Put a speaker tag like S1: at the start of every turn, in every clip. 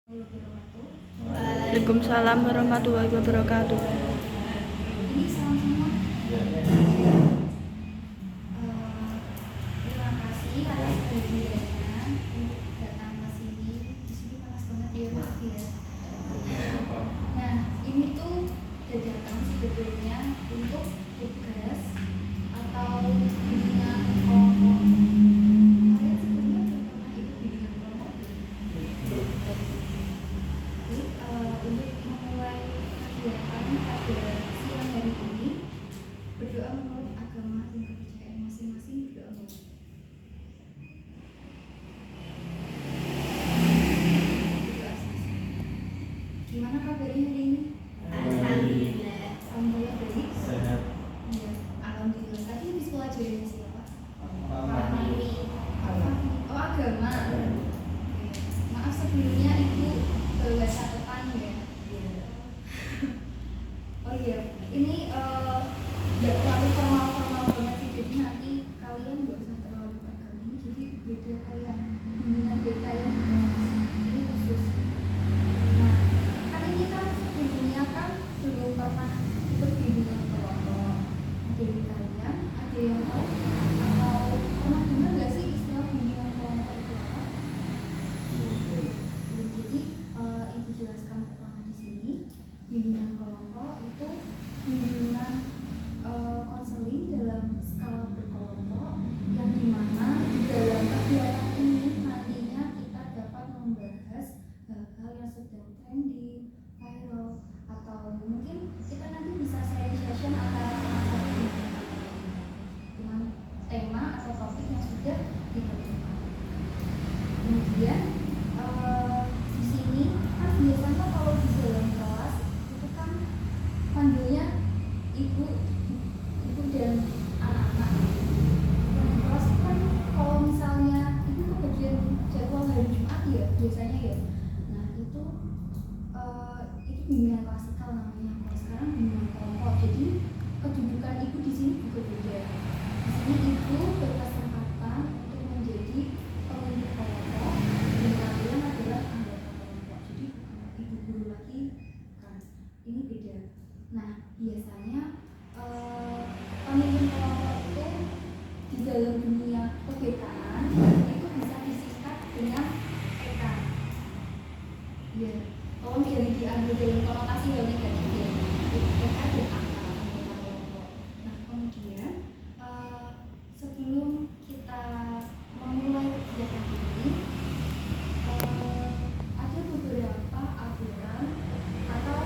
S1: Waalaikumsalam warahmatullahi wabarakatuh.
S2: Ini sama-sama. Terima kasih atas kehadirannya untuk datang ke sini. Di sini panas banget ya, maaf ya. Nah, ini tuh dadakan sebetulnya untuk tugas atau bimbingan kelompok. Kalian sebelumnya belum pernah ikut bimbingan kelompok? Jadi, untuk memulai kegiatan pada siang hari ini, berdoa menurut agama dan kepercayaan masing-masing. Berdoa menurut gimana kabarnya hari ini?
S3: Alhamdulillah.
S2: Alhamdulillah baik.
S3: Sehat.
S2: Ya, alhamdulillah. Tadi di sekolah ajarannya siapa?
S3: Mami.
S2: Oh, agama. Oke. Maaf sebelumnya ibu bawa catatan ya. Oh iya, ini nggak terlalu formal banget sih, jadi nanti kalian nggak usah terlalu pegang ini, jadi beda kayak bimbingan beda yang ini khusus. Nah, kan ini kan sebelumnya kan belum pernah ikut bimbingan kelompok. Dari kalian ada yang tahu atau pernah dengar nggak sih istilah bimbingan kelompok itu apa? Jadi ibu jelaskan pertama di sini. Bimbingan kelompok itu bimbingan konseling dalam skala berkelompok yang dimana di dalam kegiatan ini nantinya kita dapat membahas hal-hal yang sedang trending, viral, atau mungkin kita nanti bisa sharing session antara teman-teman dengan tema atau topik yang sudah ditentukan. Kemudian di sini kan biasanya kalau di dalam kelas itu kan panggilnya ibu dan anak-anak. Yang di kelas itu kan kalau misalnya itu kebagian jadwal hari Jumat ya biasanya ya. Nah itu bimbingan klasikal namanya. Kalau sekarang bimbingan kelompok. Jadi kedudukan ibu di sini juga beda. Di sini ibu berkesempatan untuk menjadi pemimpin kelompok dan kalian adalah anggota kelompok. Jadi bukan ibu guru lagi kan. Ini beda. Nah biasanya pemimpin kelompok itu di dalam dunia kebetaan itu bisa disingkat dengan EK. Ya, tolong jangan diambil dalam konotasi yang negatif ya. EK dan angka anggota kelompok. Nah kemudian sebelum kita memulai kegiatan ini ada beberapa aturan atau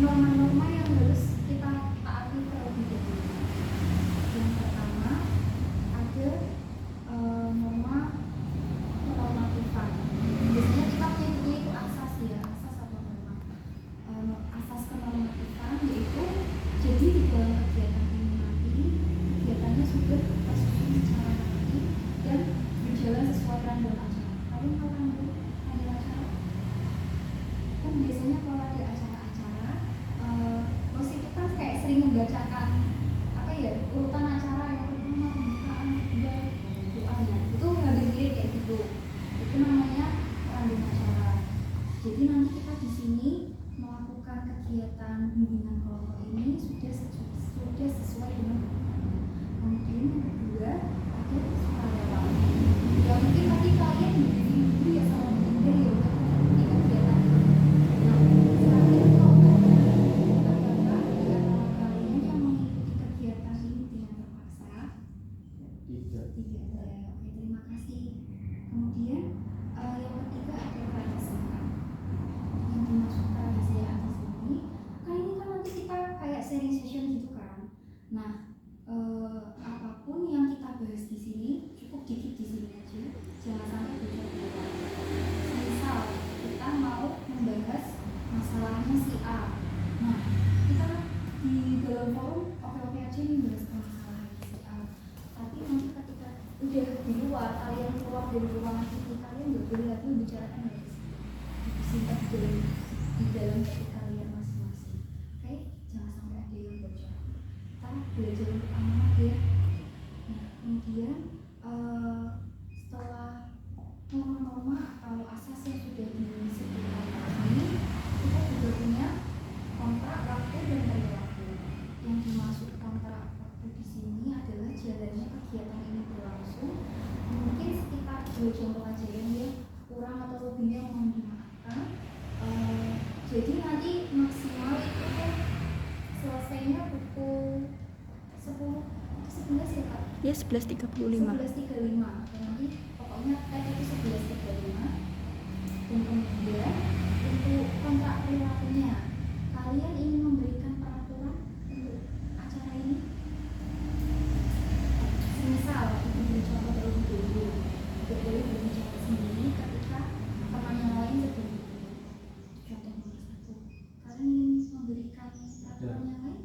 S2: norma-norma yang harus kita taati terlebih dahulu. Yang pertama ada norma kenormatifan. Biasanya kita punya itu asas ya, asas atau norma. Asas kenormatifan yaitu jadi di dalam kegiatan ini nanti kegiatannya sudah tersusun secara rapi dan berjalan sesuai rundown acara. Kalian tahu rundown acara? Kan biasanya kalau ada acara-acara bos itu kan kayak sering membacakan apa ya urutan acara yang pertama pembukaan, kedua doanya. Itu ngambil mirip kayak gitu. Itu namanya rundown acara. Jadi nanti kita di sini melakukan kegiatan bimbingan kelompok ini sudah sesuai dengan kemudian yang kedua ada sukarelawan. Ya mungkin tadi kalian dulu ya sama benar ya udah di kegiatan ini. Nah selain kalau ada bapak di antara kalian yang mengikuti kegiatan ini dengan terpaksa tidak ya. Oke, terima kasih. Kemudian yang ketiga ada tradisi. Yang dimaksud tradisi di sini kan ini kan nanti kita kayak sharing session gitu kan. Nah apapun yang kita bahas di sini cukup dikit di sini aja, jangan sampai bocor. Misal kita mau membahas masalahnya si A. Nah kita di dalam forum oke aja nih bahas masalahnya si A. Tapi nanti ketika udah di luar, kalian keluar dari ruangan itu, kalian nggak boleh lagi membicarakan dari sini. Disimpan di dalam hati kalian masing-masing. Oke, jangan sampai ada yang bocor. Kita belajar untuk amanah ya. Nah kemudian setelah norma-norma atau asas yang sudah disebutkan Jadi nanti maksimal itu kan selesainya pukul 10 11 ya Kak?
S1: Ya 11.35.
S2: 11.35. Nanti pokoknya itu 11.35. Dan kemudian untuk kontrak perilakunya, kalian ingin memberikan peraturan untuk acara ini? Misal, untuk contoh terlebih dulu, tidak boleh berbicara sendiri ketika teman yang lain sedang duduk. Contoh nomor 1, kalian ingin memberikan peraturan yang lain?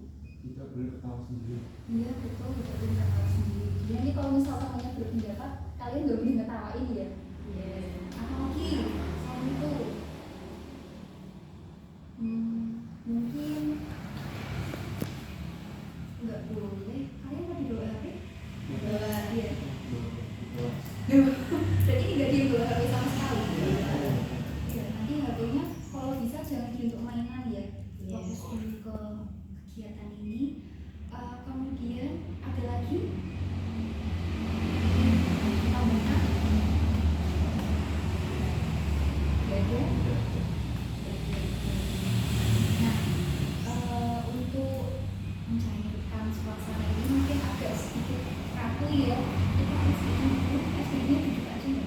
S4: Tidak boleh ketawa sendiri.
S2: Iya betul, tidak boleh ketawa sendiri. Jadi kalau misal temannya berpendapat, kalian nggak boleh ngetawain ya. Apalagi soal itu, mungkin nggak boleh. Kalian mau dibawa HP? Bawa dia. Berarti ini nggak dibawa HP sama sekali. Ya, nanti HP-nya kalau bisa jangan di untuk mainan ya. Fokus dulu ke kegiatan ini. Kemudian ada lagi tambahan? Gak ada? Nah, untuk mencairkan suasana ini mungkin agak sedikit kaku ya. Kita SD-nya duduk aja ya.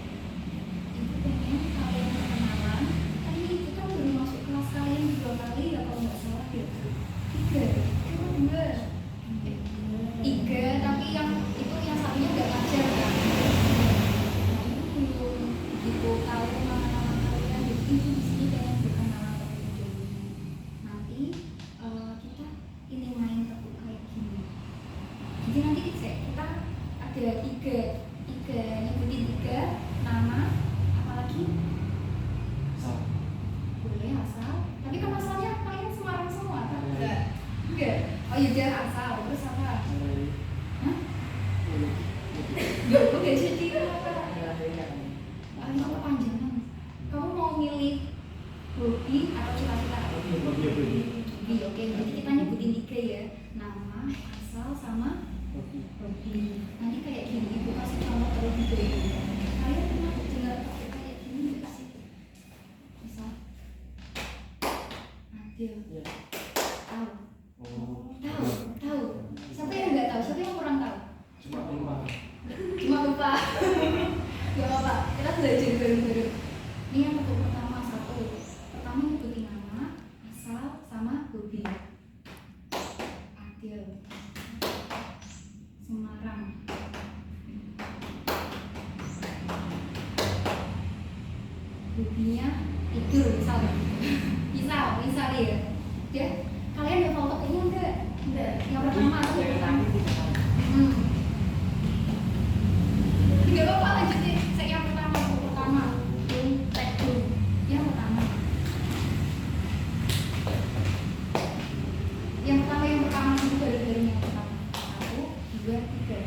S2: Ibu pengen kalian kenalan. Kan ini itu kan baru masuk kelas kalian 2 kali ya kalau nggak salah ya. 3, cuma 2. 3, tapi yang itu yang satunya nggak ngajar kan. Nah itu belum gitu tahu nama-nama kalian. Jadi itu di sini pengen berkenalan terlebih dahulu. Nanti kita ini main tebak kayak gini. Jadi nanti kita ada 3 nyebutin 3 nama, apalagi
S4: Asal.
S2: boleh asal. Tapi kan asalnya kalian Semarang semua kan?
S4: Enggak.
S2: Enggak. Oh iya asal. Terus apa? Hah?
S4: Boleh.
S2: Gak udah jadi apa? Itu kepanjangan. Kamu mau milih hobi atau cita-cita?
S4: Hobi.
S2: Oke, jadi kita nyebutin 3 ya. Nama, asal, sama hobi. Nanti kayak gini, ibu kasih contoh terlebih dahulu. Kalian pernah dengar pakai kayak gini nggak sih? Misal, Adil. Tahu? Tahu. Siapa yang nggak tahu? Siapa yang kurang tahu? Cuma lupa. Gak apa-apa, kita belajar bareng-bareng. Ini yang untuk pertama 1. Pertama nyebutin nama, asal, sama hobi. Adil, Semarang. Hobinya tidur misalnya. Misal ya. Ya, kalian udah foto ini enggak? Enggak. Yang pertama atau yang pertama? Enggak apa-apa, lanjutin. Saya yang pertama. Tag dulu. Yang pertama. Yang pertama dulu dari yang pertama. 1, 2, 3.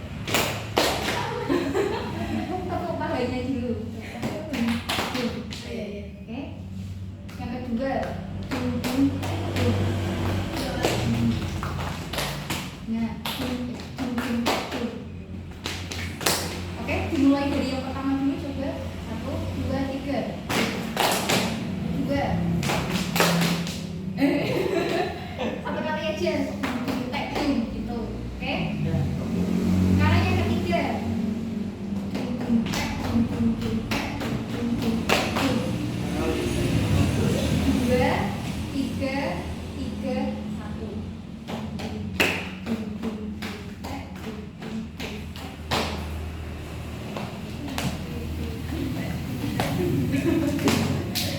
S2: Tepuk pahanya dulu. Oke. Yang kedua. Nah, oke, dimulai dari yang pertama dulu coba. 1, 2, 3. 2. Satu kali aja. Tag gitu. Oke? Sekarang yang ketiga. 2, 3, 1.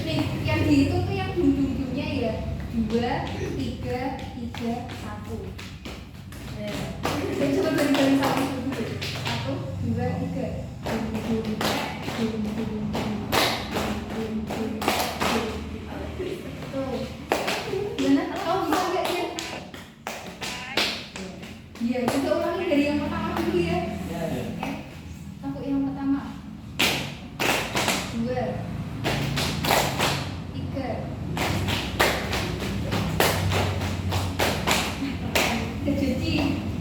S2: Nih, yang dihitung tuh yang dung-dung-dungnya ya. 2, 3, 1. Jadi coba bareng-bareng sama dulu. 1, 2, 3. Tuh. Gimana? Oh, bisa nggak ya? Iya, kita ulangi dari yang pertama dulu ya. Oke. Satu yang pertama. 2, 3. Udah jadi.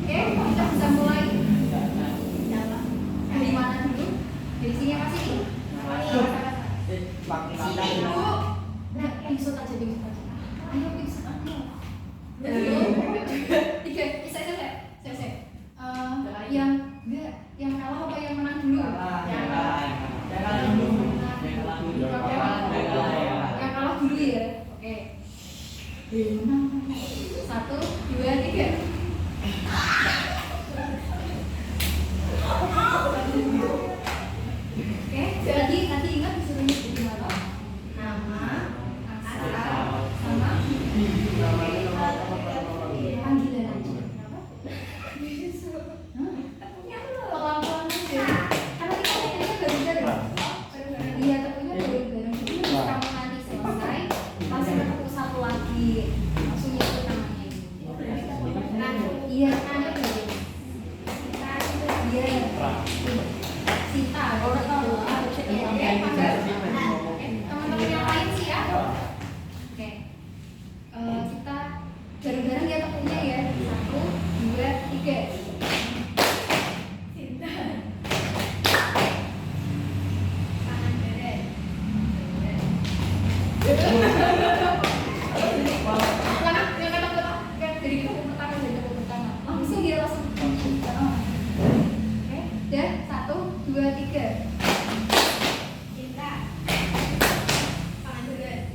S2: Oke, kita bisa mulai. Dari mana dulu? Dari sini apa sini? Sini. Nah, episode aja. Ayo bisa ayo. Tiga, saya. Yang kalah apa yang menang dulu? Yang kalah dulu ya. Oke. Satu, dua, tiga. Oke, tadi ingat disuruh nyebutin apa?
S3: Nama,
S2: Asal, sama panggilan aja. Kenapa? Pelan-pelan aja. Karena kita pengennya bareng-bareng. Iya, tentunya bareng-bareng. Jadi kamu nanti selesai, langsung ketemu satu lagi, langsung nyebut namanya ini. Iya, namanya bareng. Iya. Sita, orang tahu. Oke, teman-teman yang lain sih ya. Oke, kita bareng-bareng ya temunya ya. 1, 2, 3.
S3: tangan beres.
S2: Dari kita tepuk tangan, langsung dia langsung. Oke, dan 1, 2, 3.
S3: Cinta, tangan beres.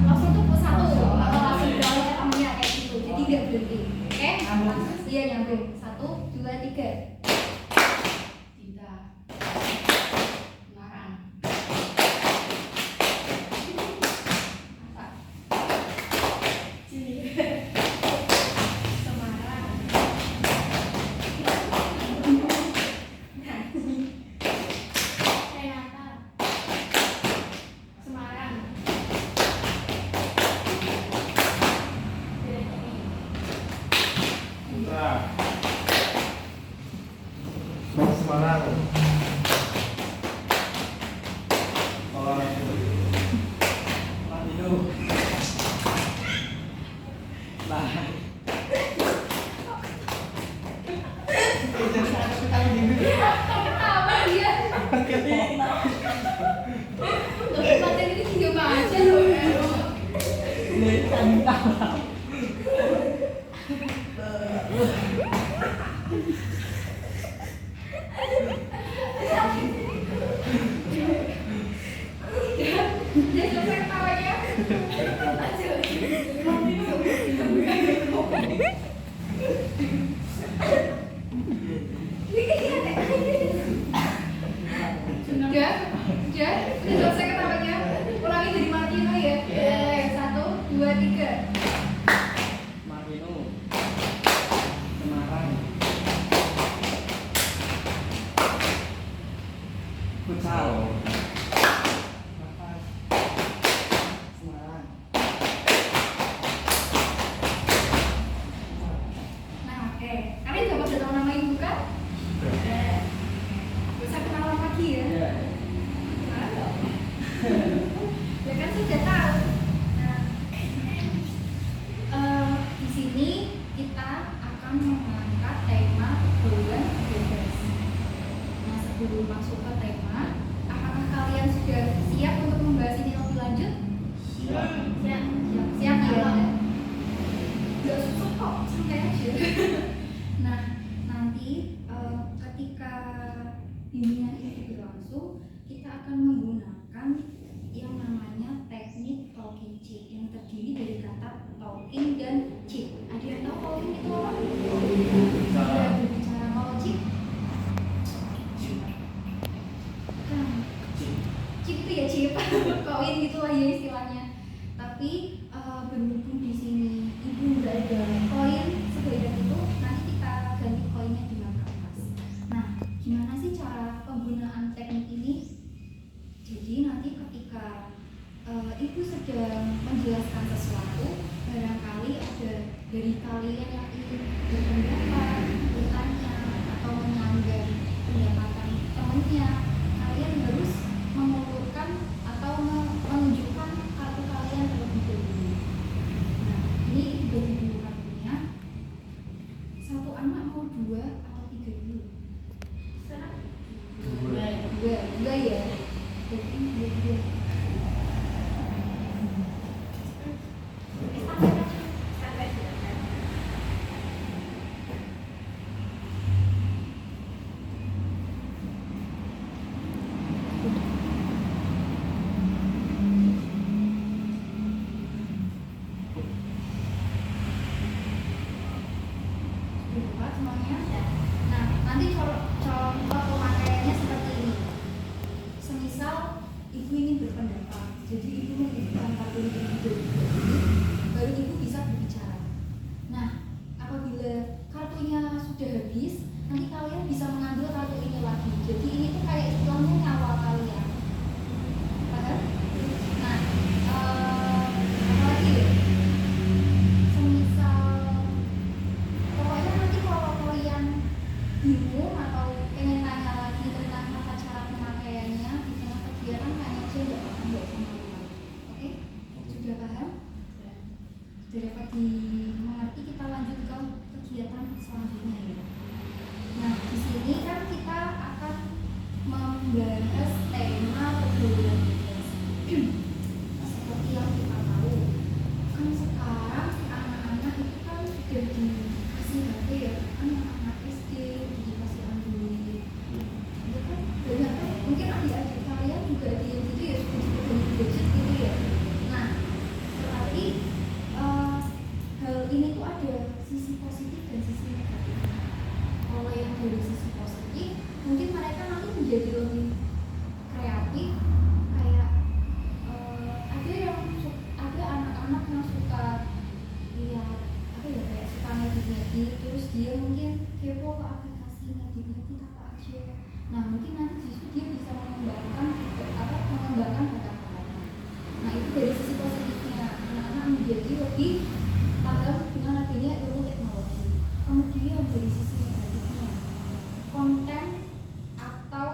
S2: Langsung tepuk satu atau langsung balik temennya kayak gitu, jadi nggak berhenti. Oke, langsung dia nyambung. 1, 2, 3.
S3: Cinta, marah.
S2: Apa?
S3: Semarang. Renata. Semarang.
S4: Semarang. Olahraga. Latino. Nah.
S2: Ketawa dia. Materi ini juga aja loh. Dia selesai ketawanya. Udah selesai ketawanya. Ulangi dari Martino ya. 1, 2, 3.
S4: Marino. Semarang. Futsal. Semarang.
S2: Nah, oke. Kalian udah pada tahu nama ibu kan? Bisa kenalan lagi ya.
S4: Iya.
S2: Halo. Ya kan sudah tahu. Nah, di sini kita akan mengangkat tema bulan bebas. Nah, sebelum masuk ke tema, apakah kalian sudah siap untuk membahas ini lebih lanjut?
S4: Siap.
S2: Siap ya. Gak susah kok, santai aja. Nah, nanti ketika bimbingan ini berlangsung, kita akan menggunakan yang namanya teknik talking cheek yang terdiri dari kata talking dan cheek. Ada yang tahu talking itu apa? Berbicara. Mau cheek? Bukan. Chip itu ya chip, koin gitulah ya istilahnya. Tapi berhubung di sini ibu udah ada koin sebanyak itu, nanti kita ganti koinnya dengan kertas. Nah, gimana sih cara penggunaan teknik ini? Jadi nanti ketika ibu sedang menjelaskan sesuatu, barangkali ada dari kalian yang ingin berpendapat, bertanya, atau menyanggah pendapatan temannya, kalian harus mengulurkan atau menunjukkan kartu kalian terlebih dahulu. jadi dia
S3: Sampai silakan.
S2: buat semuanya. Nah, nanti contoh pemakaiannya seperti ini. Semisal ibu ingin berpendapat, jadi ibu mengirimkan kartu individu ini, baru ibu bisa berbicara. Nah, apabila kartunya sudah habis, nanti kalian bisa mengambil kartu ini lagi. Jadi ini tuh kayak istilahnya nyawa kalian. Paham? Nah, apa lagi ya? Semisal pokoknya nanti kalau kalian bingung atau pengen tanya lagi tentang tata cara pemakaiannya di tengah kegiatan, tanya aja, nggak apa-apa, sama lupa. Oke? Sudah paham? Sudah dapat dimengerti, kita lanjut ke kegiatan selanjutnya ya. Nah, di sini kan kita akan membahas tema pergaulan bebas. Seperti yang kita tahu, kan sekarang anak-anak itu kan sudah dikasih HP ya, anak-anak SD dikasih Android. Itu kan banyak kan, mungkin adik-adik kalian juga ada yang gitu ya, sudah dipegang gadget gitu ya. Nah, tetapi hal ini tuh ada sisi positif dan sisi negatif. Kalau yang dari sisi positif, mungkin mereka nanti menjadi lebih kreatif, kayak ada anak-anak yang suka lihat apa ya, kayak suka ngedit-ngedit, terus dia mungkin kepo ke aplikasi ngedit-ngedit apa aja. Nah, mungkin nanti justru dia bisa mengembangkan bakat-bakatnya. Nah, itu dari sisi positifnya, anak-anak menjadi lebih paham dengan adanya ilmu teknologi. Kemudian dari sisi negatifnya, konten atau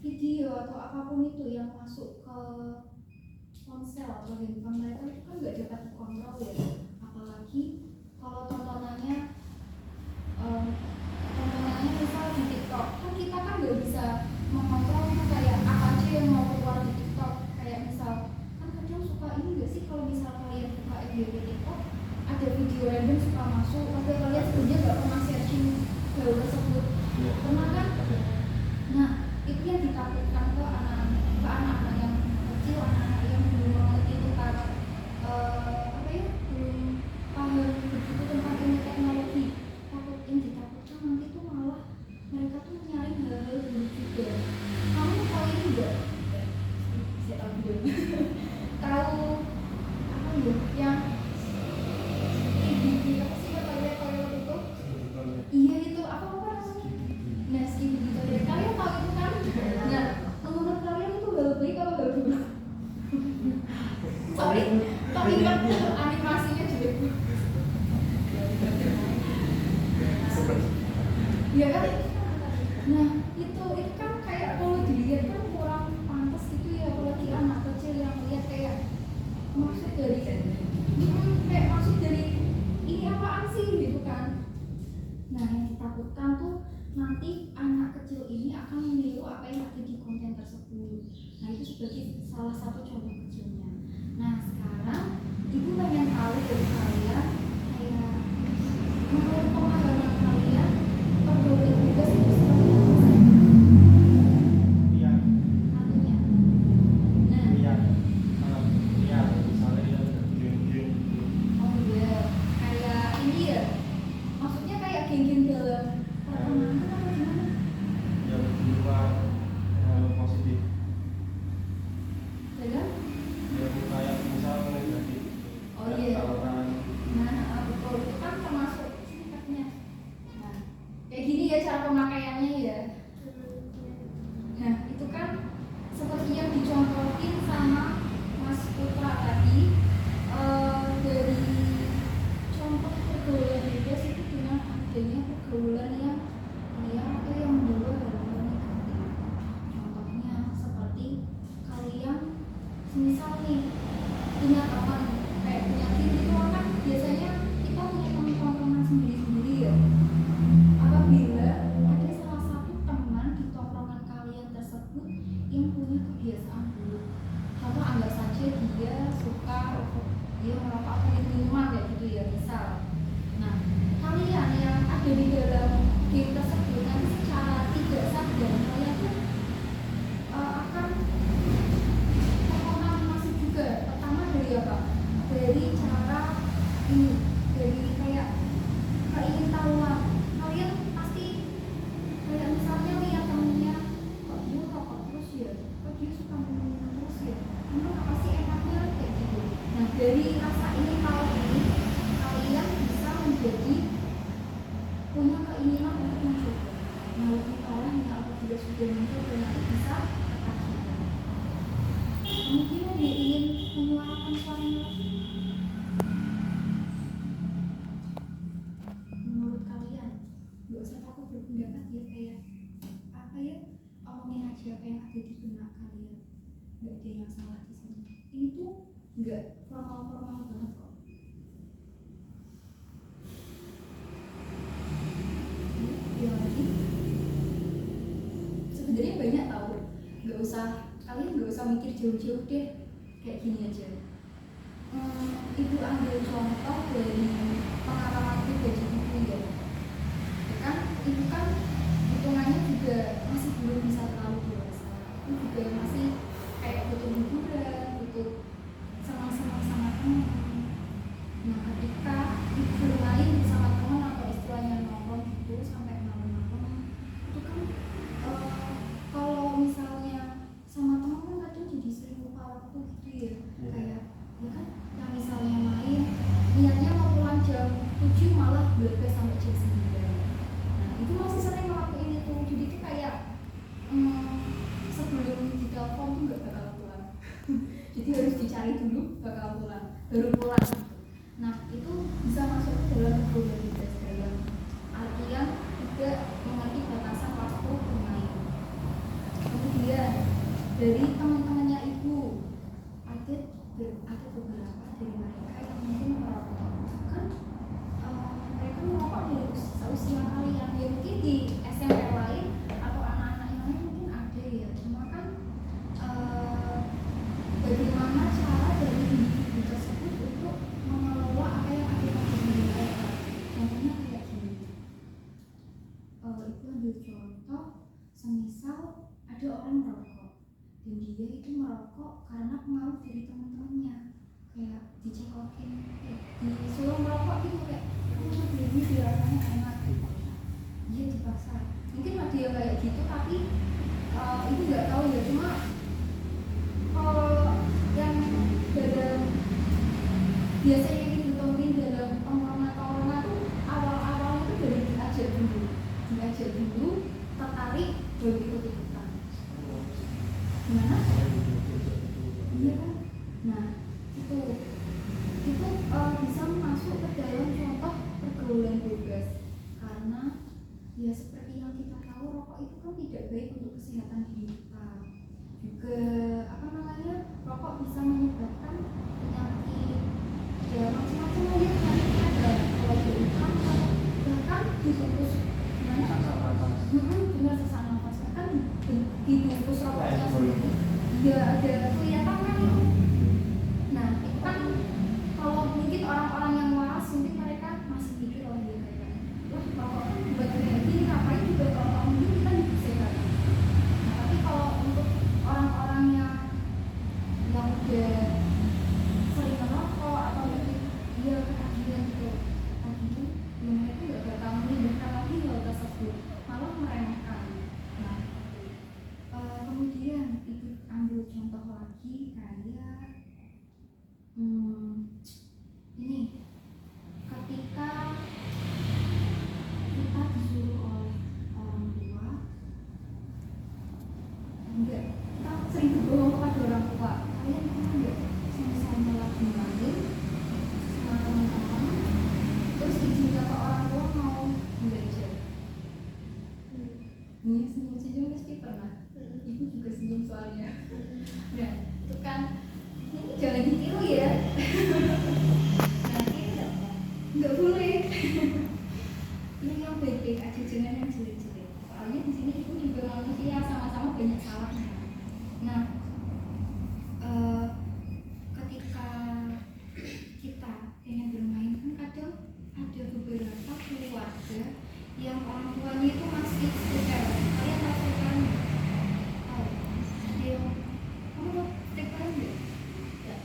S2: video atau apapun itu yang masuk ke ponsel atau handphone mereka itu kan nggak dapat dikontrol ya. Apalagi kalau tontonannya misal di TikTok, kan kita kan nggak bisa mengontrol itu kayak apa aja yang mau keluar di TikTok. Kayak misal kan kadang suka ini nggak sih, kalau misal kalian buka FYP TikTok ada video random suka masuk, tapi kalian sebenarnya nggak pernah searching hal tersebut, pernah kan? Nah, itu yang ditakutkan ke anak-anak yang kecil, anak-anak yang belum mengerti tentang belum paham begitu tentang ilmu teknologi. Yang ditakutkan nanti tuh malah mereka tuh nyari hal-hal buruk juga. Kamu tahu ini enggak? Saya tahu belum. Tahu apa ya? Yang apa sih toilet itu? Iya itu apa namanya? Nah, skibidi toilet. Kalian tahu itu kan? Nah, menurut kalian itu hal baik apa hal buruk? Sorry, tapi kan animasinya jelek. Iya kan? Nah, itu kan kayak kalau dilihat kan kurang pantas gitu ya, apalagi anak kecil yang lihat kayak maksud dari ini apaan sih gitu kan. Nah, yang ditakutkan tuh nanti anak kecil ini akan meniru apa yang ada di konten tersebut. Nah, itu sebagai salah satu contoh kecilnya. Nah, sekarang ibu pengen tahu dari kalian, kayak menurut pemahaman kalian pergaulan bebas itu seperti apa sih?
S5: Iya.
S2: dari rasa ingin tahu ini kalian bisa menjadi punya keinginan untuk mencoba. Nah, lebih orang yang apabila sudah mencoba nanti bisa ketagihan. Mungkin ada yang ingin menyuarakan suaranya. Menurut kalian, nggak usah takut berpendapat ya, kayak apa ya, omongin aja apa yang ada di benak kalian. Nggak ada yang salah di sini. Ini tuh nggak formal-formal banget kok. Ya lagi, sebenarnya banyak tahu. Kalian nggak usah mikir jauh-jauh deh. Kayak gini aja. Ibu ambil contoh dari pengalaman pribadi ibu ya. Kan ibu kan hitungannya juga masih belum bisa terlalu dewasa. Ibu juga masih kayak butuh hiburan, butuh senang-senang sama teman. Nah, ketika ibu bermain bersama teman atau istilahnya nongkrong gitu sampai malam-malam, itu kan kalau misalnya sama teman kan kadang jadi sering lupa waktu gitu ya. Kayak ya kan, yang misalnya main niatnya mau pulang jam 7 malah beres sampai jam 9. Nah, itu masih sering ngelakuin itu. Jadi itu kayak sebelum ditelepon tuh nggak bakal pulang. Jadi harus dicari dulu bakal pulang, baru pulang gitu. Nah, itu bisa masuk ke dalam probabilitas dalam artian tidak mengerti batasan waktu bermain. Kemudian dari teman-temannya ibu ada beberapa dari mereka yang mungkin merokok. Kan mereka merokok dari usia kalian, ya mungkin di SMP lain atau anak-anak yang lain mungkin ada ya. Cuma kan bagaimana cara dari individu tersebut untuk mengelola apa yang ada pada diri mereka. Contohnya kayak gini, itu ambil contoh semisal ada orang merokok dan dia itu merokok karena pengaruh dari teman-temannya, kayak dicekokin, disuruh merokok gitu, kayak kamu beli biar rasanya enak gitu. Dia dipaksa. Mungkin ada yang kayak gitu, tapi itu nggak tahu ya. Cuma yang dalam biasanya yang ditemuin dalam corona tuh awal-awal itu dari diajak dulu tertarik baru ikut-ikutan. Gimana? Iya kan? Nah, itu bisa masuk ke dalam contoh pergaulan bebas, karena ya seperti yang kita tahu, rokok itu kan tidak baik untuk kesehatan diri kita. Juga rokok bisa menyebabkan penyakit ya macam-macam aja, penyakitnya ada kalau dari kanker, bahkan dibungkus benar sesak nafas, bahkan dibungkus rokoknya sendiri ya ada kelihatan kan itu. Nah, itu kan kalau mungkin orang-orang yang waras mungkin mereka masih pikir oh dia kayak wah rokok kan buat kayak gini, ngapain juga kalau mungkin kita hidup sehat. Nah, tapi kalau untuk orang-orang yang udah sering merokok atau mungkin dia ketagihan gitu, tagihan ya mereka nggak bakal menghindar lagi hal tersebut, malah meremehkan. Nah, kemudian ibu ambil contoh lagi kayak ini, ketika kita disuruh oleh orang tua, enggak, kita sering berbohong kepada orang tua. Kalian pernah enggak misalnya lagi main sama teman-teman, terus izinkan ke orang tua mau belajar? Ini senyum pasti pernah. Ibu juga senyum soalnya. Nah, itu kan ini jangan ditiru ya. Nah, ini nggak boleh. Ini yang baik-baik aja, jangan yang jelek-jelek. Soalnya di sini ibu juga manusia, sama-sama banyak salahnya. Nah, ketika kita ingin bermain kan kadang ada beberapa keluarga yang orang tuanya itu masih steril. Kalian tahu steril nggak? Tahu? Ada yang kamu steril nggak?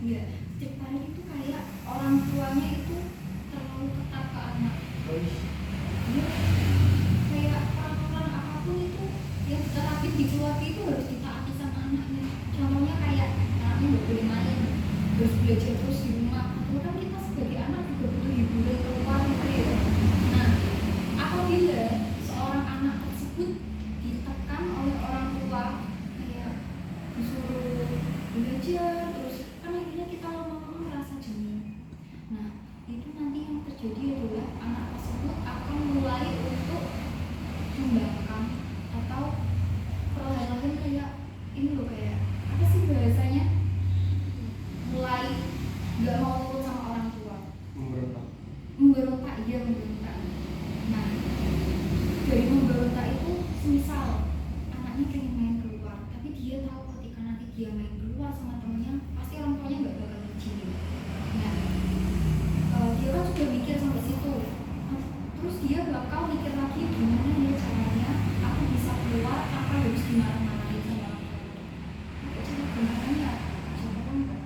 S2: Ya, steril itu kayak orang tuanya itu terlalu ketat ke anak. Ya, kayak peraturan apapun itu yang diterapin di keluarga itu harus ditaati sama anaknya. Contohnya kayak anaknya nggak boleh main, harus belajar terus di rumah. Atau kan kita sebagai anak juga butuh hiburan keluar gitu ya. Nah, apabila seorang anak tersebut ditekan oleh orang tua kayak disuruh belajar terus, kan akhirnya kita lama-lama merasa jenuh. Nah, itu nanti yang terjadi adalah anak tersebut akan mulai untuk membangkang atau perlahan-lahan kayak ini loh, kayak apa sih bahasanya, mulai nggak mau nurut sama orang tua, memberontak. Nah, dari memberontak itu semisal anaknya pengen main keluar, tapi dia tahu ketika nanti dia main keluar sama temennya pasti orang tuanya nggak bakal ngizinin. Nah, dia kan sudah mikir sampai situ. Terus dia bakal mikir lagi gimana ya caranya aku bisa keluar tanpa harus dimarah-marahin sama orang tua. Cara kebenarannya jawaban kan?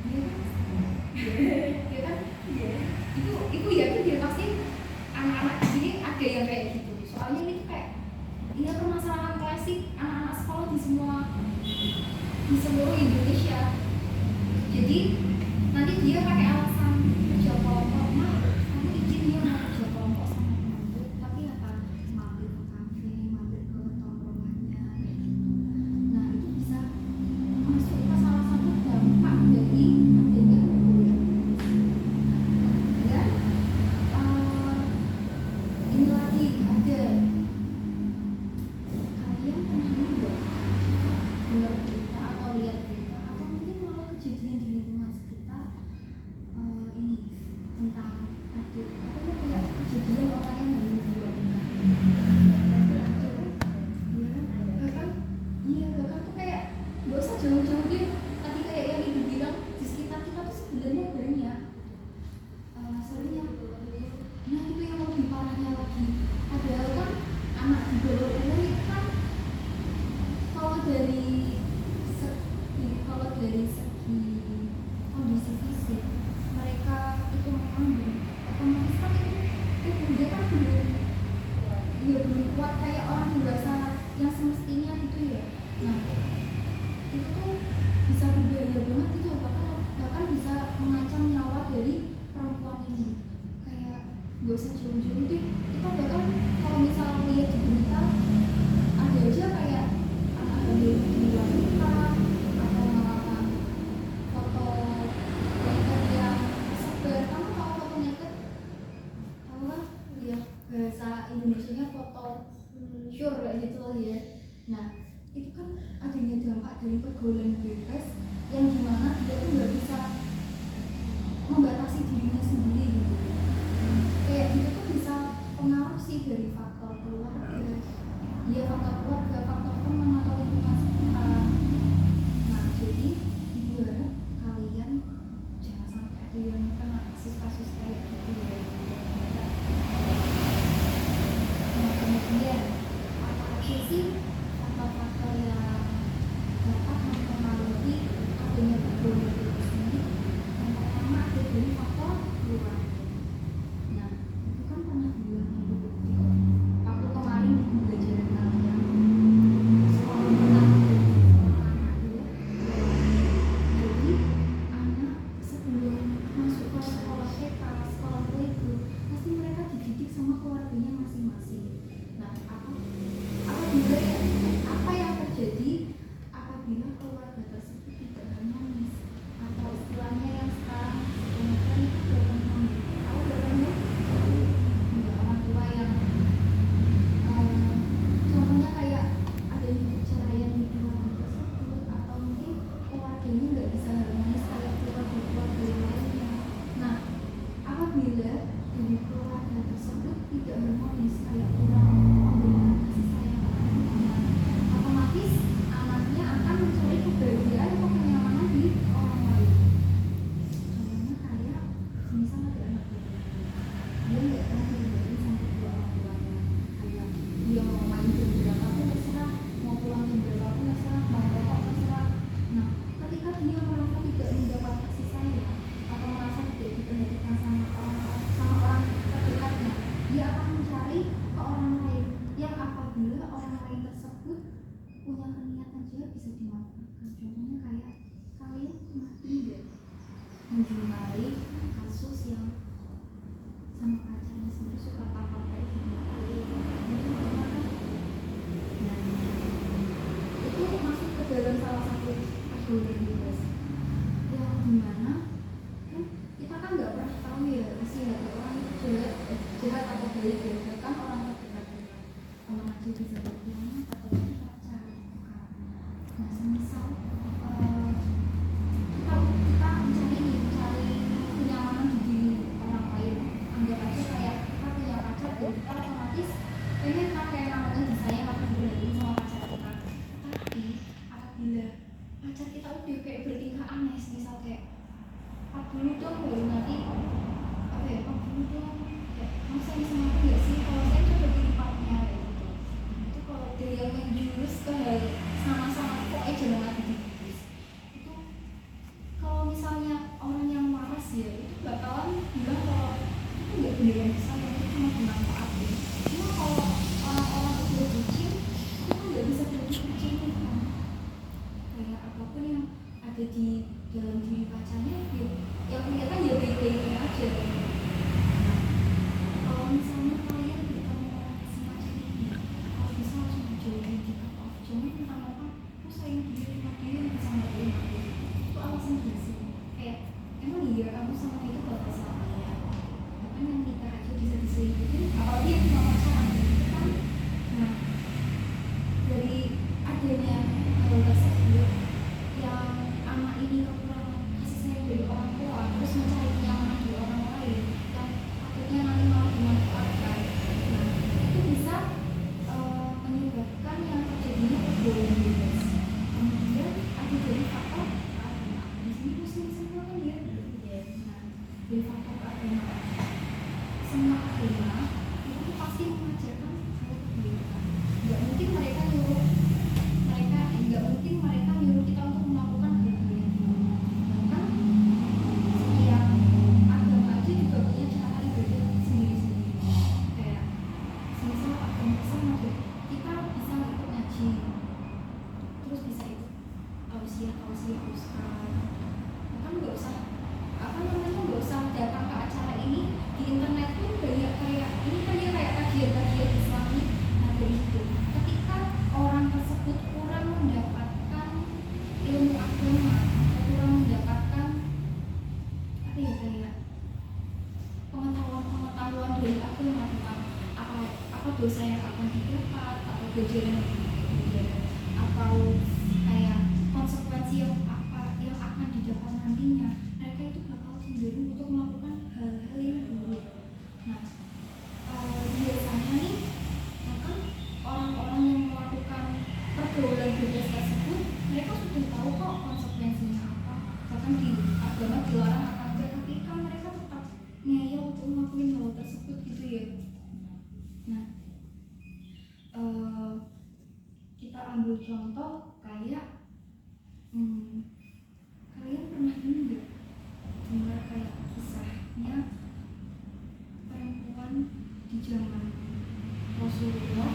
S2: Iya kan? Iya kan? Itu ya tuh dia pasti anak-anak di sini ada yang kayak gitu. Soalnya ini tuh kayak ya permasalahan klasik anak-anak sekolah di seluruh Indonesia. Jadi nanti dia pakai alasan kerja kelompok, mah aku izin dia mau kerja kelompok sama temanku, tapi apa mampir ke kafe, mampir ke tongkrongannya kayak gitu. Nah, itu bisa masuk ke salah satu dampak dari adanya pergaulan. Dan ini lagi ada, kalian pernah nggak dengar berita atau lihat berita atau mungkin malah kejadian di lingkungan sekitar ini tentang ada apa ya, kayak kejadian orang yang membunuh bahkan tuh kayak nggak usah jauh-jauh deh, tadi kayak yang ibu bilang di sekitar kita tuh sebenarnya banyak sebenarnya. Nah, itu yang lebih parahnya lagi, padahal kan anak di bawah umur itu kan kalau dari segi kondisi fisik mereka itu memang otomatis kan itu dia kan belum kuat kayak orang dewasa yang semestinya gitu ya. Nah, itu tuh bisa berbahaya banget gitu, bahkan bisa mengancam nyawa dari perempuan ini. Kayak gak usah jauh-jauh deh, kita bahkan kalau misal lihat di berita ada aja kayak anak hamil di luar nikah atau malah foto naked yang sebar. Kamu tahu foto naked? Tahu kan? Ya, bahasa Indonesianya foto sure kayak gitu loh ya. Nah, itu kan adanya dampak dari pergaulan bebas yang dimana dia tuh nggak bisa membatasi dirinya sendiri gitu. Kayak gitu tuh bisa pengaruh sih dari faktor keluarga, ya faktor keluarga, faktor teman atau lingkungan sekitar. Nah, jadi buat kalian jangan sampai ada yang kena kasus-kasus kayak gitu ya. Nah, kemudian apa aja sih faktor-faktor yang dapat mempengaruhi adanya pergaulan bebas ini? Yang pertama ada dari faktor keluarga. Nah, itu kan pernah bilang waktu kemarin di pembelajaran kalian soal tentang anak ya. Jadi anak sebelum masuk ke sekolah TK, sekolah itu pasti mereka dididik sama keluarganya masing-masing. Nah, apabila apa yang terjadi apabila keluarga tersebut tidak harmonis atau istilahnya yang sekarang sebenarnya itu broken home. Tahu broken home? Ada orang tua yang contohnya kayak ada yang perceraian di keluarga tersebut atau mungkin keluarganya nggak bisa harmonis kayak keluarga yang lainnya. Nah, apabila dari keluarga tersebut tidak harmonis kayak kurang memberikan kasih sayang ke anaknya, otomatis anaknya akan mencari kebahagiaan atau kenyamanan di orang lain. Contohnya kayak misal ada anak dia nggak pernah dibayarin sama kedua orang tuanya, kayak dia mau main jam berapa pun terserah, mau pulang jam berapa pun terserah, mau rokok terserah. Nah, ketika dia merasa tidak mendapat kasih sayang atau merasa tidak diperhatikan sama orang terdekatnya, dia akan mencari ke orang lain yang apabila orang lain tersebut punya niatan jahat bisa dimanfaatkan. Contohnya kayak kalian pernah tidak menjumpai kasus yang sama pacarnya sendiri suka apa kayak gitu? Itu pernah kan? Nah, itu masuk ke dalam salah satu pergaulan bebas yang dimana kan kita kan nggak pernah tahu ya isi hati orang itu jahat atau baik ya, bahkan orang terdekat kita orang aja bisa berkhianat atau pacar. Nah, semisal kita mencari kenyamanan di diri orang lain, anggap aja kayak kita punya pacar dan kita otomatis pengen kan kayak namanya disayang atau diberhentiin sama pacar kita. Tapi apabila pacar kita udah kayak bertingkah aneh, misal kayak Pak dulu dong, baru nanti apa ya, Pak dulu dong kayak mau sayang sama aku gak sih, kalau saya coba di partnya kayak gitu. Itu kalau dari yang menjurus ke hal sama-sama kok jangan lagi dibis itu, kalau misalnya orang yang waras ya itu bakalan bilang kalau itu nggak beneran disayang, itu cuma dimanfaatin. Cuma kalau orang-orang udah bucin itu kan nggak bisa bucin-bucinin kan, kayak apapun yang ada di dalam diri pacarnya ya, yang kelihatan ya baik-baiknya aja. Nah, kalau misalnya kalian ketemu orang semacam ini, kalau bisa langsung dijauhin, di cut off. Jangan mentang-mentang aku sayang dia bisa ngapain aku, itu alasan gak sih? Kayak emang iya kamu sama itu bakal selamanya, bahkan yang nikah aja bisa diselingkuhin, apalagi yang cuma pacaran gitu kan. Nah, dari adanya hal tersebut yang anak ini kekurangan kasih sayang dari orang tua, terus mencari kenyamanan di orang lain yang takutnya nanti malah dimanfaatkan. Nah, itu bisa menyebabkan yang terjadinya pergaulan bebas. Kemudian ada dari faktor keagamaan. Di sini muslim semua kan ya. Nah, dari faktor keagamaan, semua agama itu pasti mengajarkan hal kebaikan. Nggak mungkin mereka nyuruh kita untuk melakukan hal-hal yang buruk. Bahkan setiap agama aja juga punya cara ibadah sendiri-sendiri. Kayak semisal agama Islam aja kita bisa ikut ngaji, terus bisa ikut tausiah ustaz. Bahkan nggak usah nggak usah datang ke acara ini, di internet pun banyak kayak ini kan ya kayak kajian-kajian Islami. Nah, dari itu ketika orang tersebut kurang mendapatkan ilmu agama atau kurang mendapatkan apa ya, kayak pengetahuan dari agama tentang apa dosa yang akan didapat atau ganjaran atau kayak konsekuensi yang akan didapat nantinya, mereka itu bakal cenderung untuk melakukan hal-hal yang buruk. Nah, biasanya nih bahkan orang-orang yang melakukan pergaulan bebas tersebut mereka sudah tahu kok konsekuensinya apa, bahkan di agama dilarang akan enggak, tapi kan mereka tetap ngeyel untuk ngelakuin hal tersebut gitu ya. Nah, kita ambil contoh kayak kalian pernah ini nggak dengar kayak kisahnya perempuan di zaman Rasulullah?